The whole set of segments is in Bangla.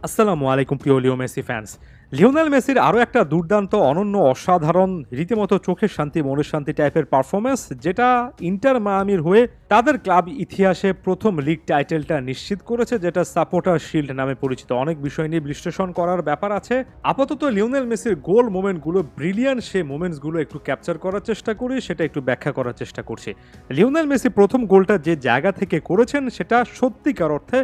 আসসালামু আলাইকুম প্রিয় লিও মেসি ফ্যান্স। লিওনেল মেসির আরও একটা দুর্দান্ত, অনন্য, অসাধারণ, রীতিমতো চোখের শান্তি মনের শান্তি টাইপের পারফরমেন্স, যেটা ইন্টার মায়ামির হয়ে তাদের ক্লাব ইতিহাসে প্রথম লিগ টাইটেলটা নিশ্চিত করেছে, যেটা সাপোর্টার শিল্ড নামে পরিচিত। অনেক বিষয় নিয়ে বিশ্লেষণ করার ব্যাপার আছে। আপাতত লিওনেল মেসির গোল মোমেন্টগুলো ব্রিলিয়ান্ট, সেই মোমেন্টসগুলো একটু ক্যাপচার করার চেষ্টা করি, সেটা একটু ব্যাখ্যা করার চেষ্টা করছি। লিওনেল মেসি প্রথম গোলটা যে জায়গা থেকে করেছেন সেটা সত্যিকার অর্থে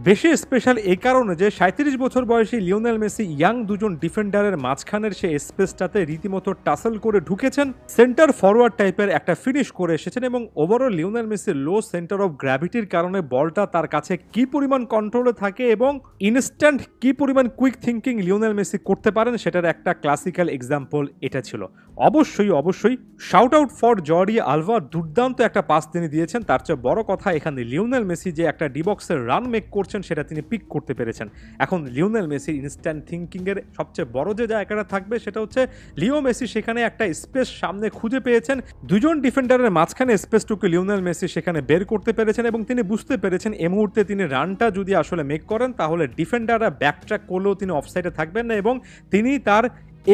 বেশি স্পেশাল এই কারণে যে ৩৭ বছর বয়সী লিওনেল মেসি ইয়াং দুজন ডিফেন্ডারের মাঝখানের সে স্পেসটাতে রীতিমতো টাসল করে ঢুকেছেন, সেন্টার ফরওয়ার্ড টাইপের একটা ফিনিশ করে এসেছেন এবং ওভারঅল লিওনেল মেসির লো সেন্টার অফ গ্র্যাভিটির কারণে বলটা তার কাছে কি পরিমাণ কন্ট্রোলে থাকে এবং ইনস্ট্যান্ট কি পরিমাণ কুইক থিঙ্কিং লিওনেল মেসি করতে পারেন সেটার একটা ক্লাসিক্যাল এক্সাম্পল এটা ছিল। অবশ্যই shout out for Jordi Alba, দুর্দান্ত একটা পাস তিনি দিয়েছেন। তার চেয়ে বড় কথা এখানে লিওনেল মেসি যে একটা ডিবক্সের রান মেক করছেন সেটা তিনি পিক করতে পেরেছেন। এখন লিওনেল মেসির ইনস্ট্যান্ট থিঙ্কিংয়ের সবচেয়ে বড় যে জায়গাটা থাকবে সেটা হচ্ছে লিও মেসি সেখানে একটা স্পেস সামনে খুঁজে পেয়েছেন, দুজন ডিফেন্ডারের মাঝখানে স্পেসটুকু লিওনেল মেসি সেখানে বের করতে পেরেছেন এবং তিনি বুঝতে পেরেছেন এই মুহূর্তে তিনি রানটা যদি আসলে মেক করেন তাহলে ডিফেন্ডাররা ব্যাকট্র্যাক করলেও তিনি অফসাইডে থাকবেন না এবং তিনি তার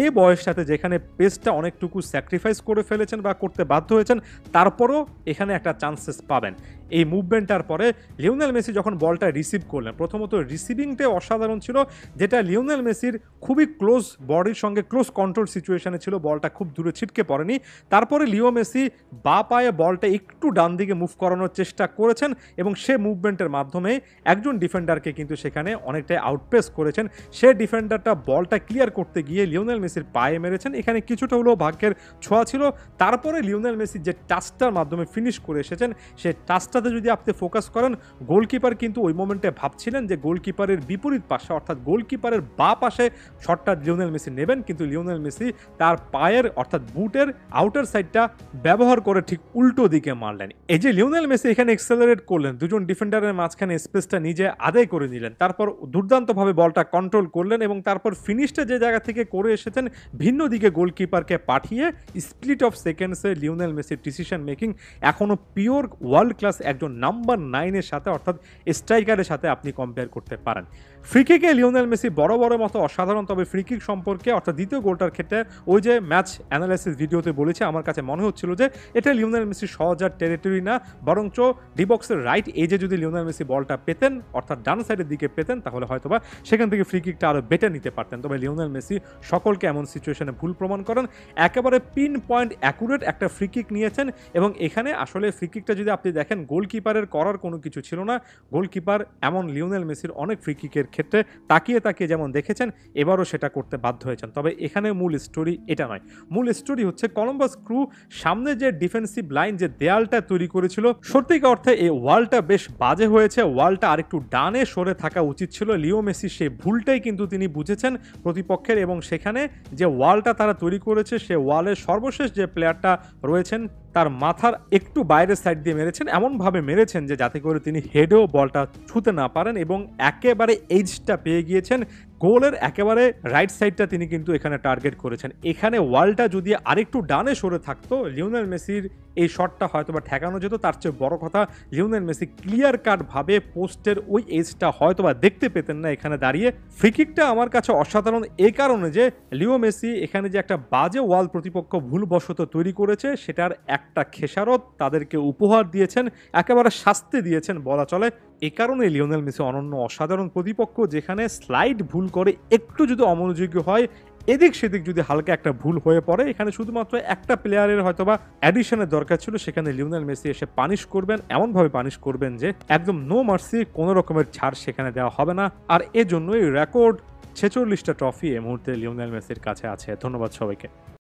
এই বয়সটাতে যেখানে পেসটা অনেকটুকু স্যাক্রিফাইস করে ফেলেছেন বা করতে বাধ্য হয়েছেন, তারপরও এখানে একটা চান্সেস পাবেন। এই মুভমেন্টটার পরে লিওনেল মেসি যখন বলটা রিসিভ করলেন, প্রথমত রিসিভিংটাই অসাধারণ ছিল, যেটা লিওনেল মেসির খুবই ক্লোজ বডির সঙ্গে ক্লোজ কন্ট্রোল সিচুয়েশনে ছিল, বলটা খুব দূরে ছিটকে পড়েনি। তারপরে লিও মেসি বা পায়ে বলটা একটু ডান দিকে মুভ করানোর চেষ্টা করেছেন এবং সে মুভমেন্টের মাধ্যমে একজন ডিফেন্ডারকে কিন্তু সেখানে অনেকটাই আউটপেস করেছেন। সে ডিফেন্ডারটা বলটা ক্লিয়ার করতে গিয়ে লিওনেল মেসির পায়ে মেরেছেন, এখানে কিছুটা হলেও ভাগ্যের ছোঁয়া ছিল। তারপরে লিওনেল মেসি যে টাচটার মাধ্যমে ফিনিশ করে এসেছেন, সেই টাচটাতে যদি আপনি ফোকাস করেন, গোলকিপার কিন্তু ওই মোমেন্টে ভাবছিলেন যে গোলকিপারের বিপরীত পাশে অর্থাৎ গোলকিপারের বা পাশে শটটা লিওনেল মেসি নেবেন, কিন্তু লিওনেল মেসি তার পায়ের অর্থাৎ বুটের আউটার সাইডটা ব্যবহার করে ঠিক উল্টো দিকে মারলেন। এই যে লিওনেল মেসি এখানে এক্সেলারেট করলেন, দুজন ডিফেন্ডারের মাঝখানে স্পেসটা নিজে আদায় করে নিলেন, তারপর দুর্দান্তভাবে বলটা কন্ট্রোল করলেন এবং তারপর ফিনিশটা যে জায়গা থেকে করে এসেছেন ভিন্ন দিকে গোলকিপারকে পাঠিয়ে স্প্লিট অফ সেকেন্ডসে লিওনেল মেসির ডিসিশন মেকিং এখনও পিওর ওয়ার্ল্ড ক্লাস একজন নাম্বার 9-এর সাথে অর্থাৎ স্ট্রাইকারের সাথে আপনি কম্পেয়ার করতে পারেন। ফ্রিকিকে লিওনেল মেসি বড় মতো অসাধারণ, তবে ফ্রিকিক সম্পর্কে অর্থাৎ দ্বিতীয় গোলটার ক্ষেত্রে ওই যে ম্যাচ অ্যানালাইসিস ভিডিওতে বলেছে, আমার কাছে মনে হচ্ছিল যে এটা লিওনেল মেসি সহজার টেরিটরি না, বরঞ্চ ডিবক্সের রাইট এজে যদি লিওনেল মেসি বলটা পেতেন অর্থাৎ ডান সাইডের দিকে পেতেন তাহলে হয়তোবা সেখান থেকে ফ্রিকিকটা আরও বেটার নিতে পারতেন। তবে লিওনেল মেসি সকলকে এমন সিচুয়েশনে ভুল প্রমাণ করেন, একেবারে পিন পয়েন্ট অ্যাকুরেট একটা ফ্রিকিক নিয়েছেন এবং এখানে আসলে ফ্রিকিকটা যদি আপনি দেখেন গোলকিপারের করার কোনো কিছু ছিল না। গোলকিপার এমন লিওনেল মেসির অনেক ফ্রিকিকের ক্ষেত্রে তাকিয়ে যেমন দেখেছেন এবারও সেটা করতে বাধ্য হয়েছেন। তবে এখানে মূল স্টোরি এটা নয়, মূল স্টোরি হচ্ছে কলম্বাস ক্রু সামনে যে ডিফেন্সিভ লাইন যে দেয়ালটা তৈরি করেছিল, সত্যিকার অর্থে এই ওয়ালটা বেশ বাজে হয়েছে, ওয়ালটা আরেকটু ডানে সরে থাকা উচিত ছিল। লিও মেসি সেই ভুলটাই কিন্তু তিনি বুঝেছেন প্রতিপক্ষের এবং সেখানে যে ওয়ালটা তারা তৈরি করেছে সে ওয়ালের সর্বশেষ যে প্লেয়ারটা রয়েছেন তার মাথার একটু বাইরের সাইড দিয়ে মেরেছেন, এমনভাবে মেরেছেন যে যাতে করে তিনি হেডেও বলটা ছুঁতে না পারেন এবং একেবারে এজটা পেয়ে গিয়েছেন। গোলের একেবারে রাইট সাইডটা তিনি কিন্তু এখানে টার্গেট করেছেন। এখানে ওয়ালটা যদি আরেকটু ডানে সরে থাকতো লিওনেল মেসির এই শটটা হয়তোবা ঠেকানো যেত। তার চেয়ে বড় কথা লিওনেল মেসি ক্লিয়ার কাট ভাবে পোস্টের ওই এজটা হয়তোবা দেখতে পেতেন না এখানে দাঁড়িয়ে। ফ্রিকিকটা আমার কাছে অসাধারণ এই কারণে যে লিও মেসি এখানে যে একটা বাজে ওয়াল প্রতিপক্ষ ভুলবশত তৈরি করেছে সেটার একটা খেসারত তাদেরকে উপহার দিয়েছেন, একেবারে শাস্তি দিয়েছেন বলা চলে। এ কারণে লিওনেল মেসি অনন্য অসাধারণ প্রতিপক্ষ, যেখানে স্লাইড ভুল করে একটু যদি অমনোযোগী হয়, এদিক সেদিক যদি হালকা একটা ভুল হয়ে পড়ে, এখানে শুধুমাত্র একটা প্লেয়ারের হয়তোবা অ্যাডিশনের দরকার ছিল, সেখানে লিওনেল মেসি এসে পানিশ করবেন, এমনভাবে পানিশ করবেন যে একদম নো মার্সি, কোনো রকমের ছাড় সেখানে দেওয়া হবে না। আর এজন্যই রেকর্ড 46টা ট্রফি এই মুহূর্তে লিওনেল মেসির কাছে আছে। ধন্যবাদ সবাইকে।